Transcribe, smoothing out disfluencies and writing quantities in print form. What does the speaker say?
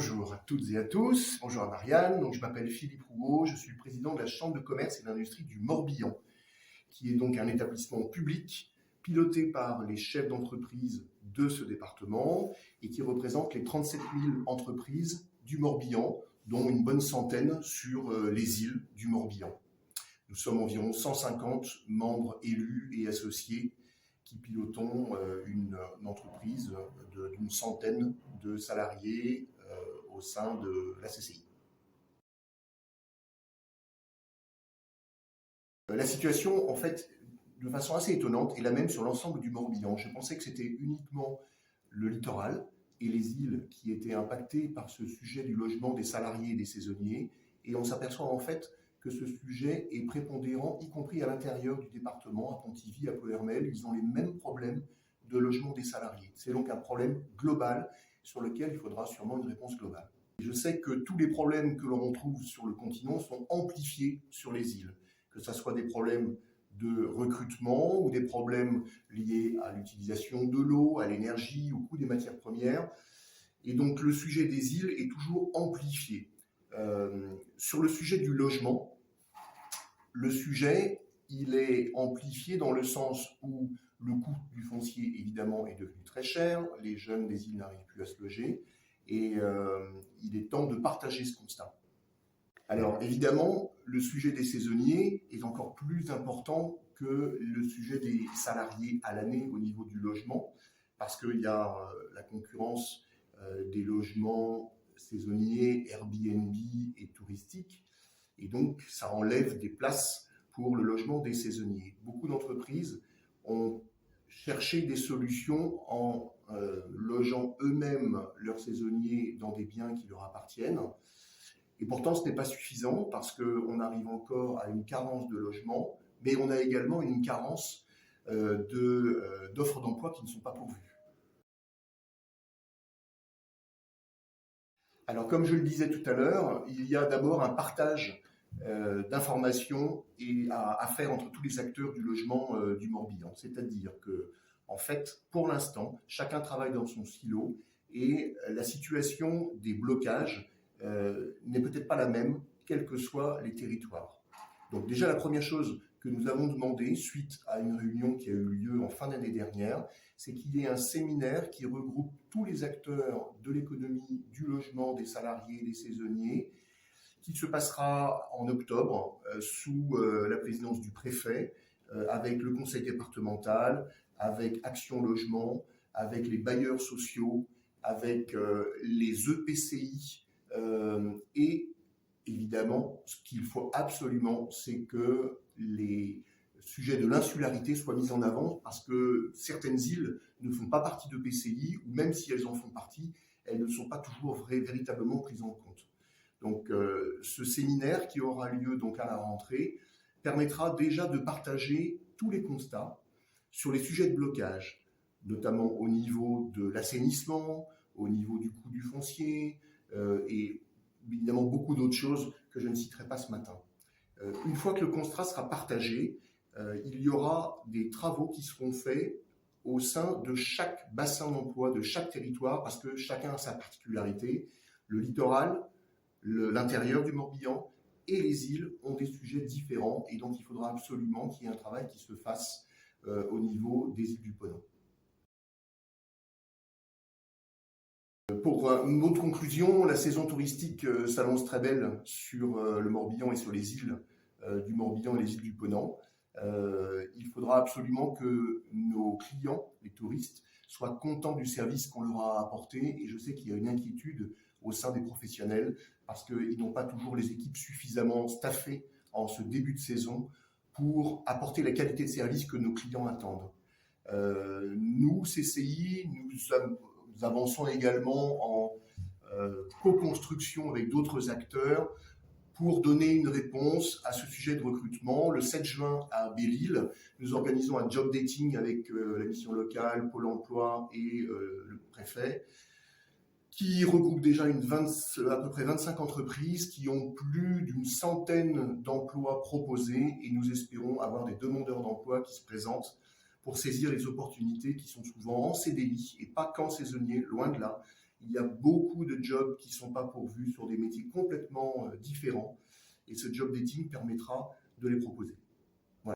Bonjour à toutes et à tous, bonjour à Marianne. Donc, je m'appelle Philippe Rouault, je suis le président de la Chambre de commerce et d'industrie du Morbihan, qui est donc un établissement public piloté par les chefs d'entreprise de ce département et qui représente les 37 000 entreprises du Morbihan, dont une bonne centaine sur les îles du Morbihan. Nous sommes environ 150 membres élus et associés qui pilotons une entreprise d'une centaine de salariés au sein de la CCI. La situation, en fait, de façon assez étonnante, est la même sur l'ensemble du Morbihan. Je pensais que c'était uniquement le littoral et les îles qui étaient impactées par ce sujet du logement des salariés et des saisonniers, et on s'aperçoit en fait que ce sujet est prépondérant, y compris à l'intérieur du département, à Pontivy, à Ploërmel. Ils ont les mêmes problèmes de logement des salariés. C'est donc un problème global sur lequel il faudra sûrement une réponse globale. Et je sais que tous les problèmes que l'on trouve sur le continent sont amplifiés sur les îles, que ce soit des problèmes de recrutement ou des problèmes liés à l'utilisation de l'eau, à l'énergie, au coût des matières premières. Et donc le sujet des îles est toujours amplifié. Sur le sujet du logement, le sujet, il est amplifié dans le sens où le coût du foncier, évidemment, est devenu très cher, les jeunes des îles n'arrivent plus à se loger, et il est temps de partager ce constat. Alors, évidemment, le sujet des saisonniers est encore plus important que le sujet des salariés à l'année au niveau du logement, parce qu'il y a la concurrence des logements saisonniers, Airbnb et touristiques, et donc ça enlève des places pour le logement des saisonniers. Beaucoup d'entreprises ont cherché des solutions en logeant eux-mêmes leurs saisonniers dans des biens qui leur appartiennent, et pourtant ce n'est pas suffisant parce qu'on arrive encore à une carence de logement, mais on a également une carence d'offres d'emploi qui ne sont pas pourvues. Alors, comme je le disais tout à l'heure, il y a d'abord un partage d'informations à faire entre tous les acteurs du logement du Morbihan. C'est-à-dire que, en fait, pour l'instant, chacun travaille dans son silo et la situation des blocages n'est peut-être pas la même, quels que soient les territoires. Donc déjà, la première chose que nous avons demandé, suite à une réunion qui a eu lieu en fin d'année dernière, c'est qu'il y ait un séminaire qui regroupe tous les acteurs de l'économie, du logement, des salariés, des saisonniers, qui se passera en octobre sous la présidence du préfet, avec le conseil départemental, avec Action Logement, avec les bailleurs sociaux, avec les EPCI, et évidemment, ce qu'il faut absolument, c'est que les sujets de l'insularité soient mis en avant, parce que certaines îles ne font pas partie de PCI, ou même si elles en font partie, elles ne sont pas toujours véritablement prises en compte. Donc ce séminaire qui aura lieu donc à la rentrée permettra déjà de partager tous les constats sur les sujets de blocage, notamment au niveau de l'assainissement, au niveau du coût du foncier, et évidemment beaucoup d'autres choses que je ne citerai pas ce matin. Une fois que le constat sera partagé, il y aura des travaux qui seront faits au sein de chaque bassin d'emploi, de chaque territoire, parce que chacun a sa particularité. Le littoral, l'intérieur du Morbihan et les îles ont des sujets différents, et donc il faudra absolument qu'il y ait un travail qui se fasse au niveau des îles du Ponant. Pour une autre conclusion, la saison touristique s'annonce très belle sur le Morbihan et sur les îles du Morbihan et les îles du Ponant. Il faudra absolument que nos clients, les touristes, soient contents du service qu'on leur a apporté, et je sais qu'il y a une inquiétude au sein des professionnels parce qu'ils n'ont pas toujours les équipes suffisamment staffées en ce début de saison pour apporter la qualité de service que nos clients attendent. Nous, CCI, nous avançons également en co-construction avec d'autres acteurs pour donner une réponse à ce sujet de recrutement. Le 7 juin à Belle-Île, nous organisons un job dating avec la mission locale, Pôle emploi et le préfet, qui regroupe déjà à peu près 25 entreprises qui ont plus d'une centaine d'emplois proposés, et nous espérons avoir des demandeurs d'emploi qui se présentent pour saisir les opportunités qui sont souvent en CDI et pas qu'en saisonnier, loin de là, Il y a beaucoup de jobs qui ne sont pas pourvus sur des métiers complètement différents. Et ce job dating permettra de les proposer.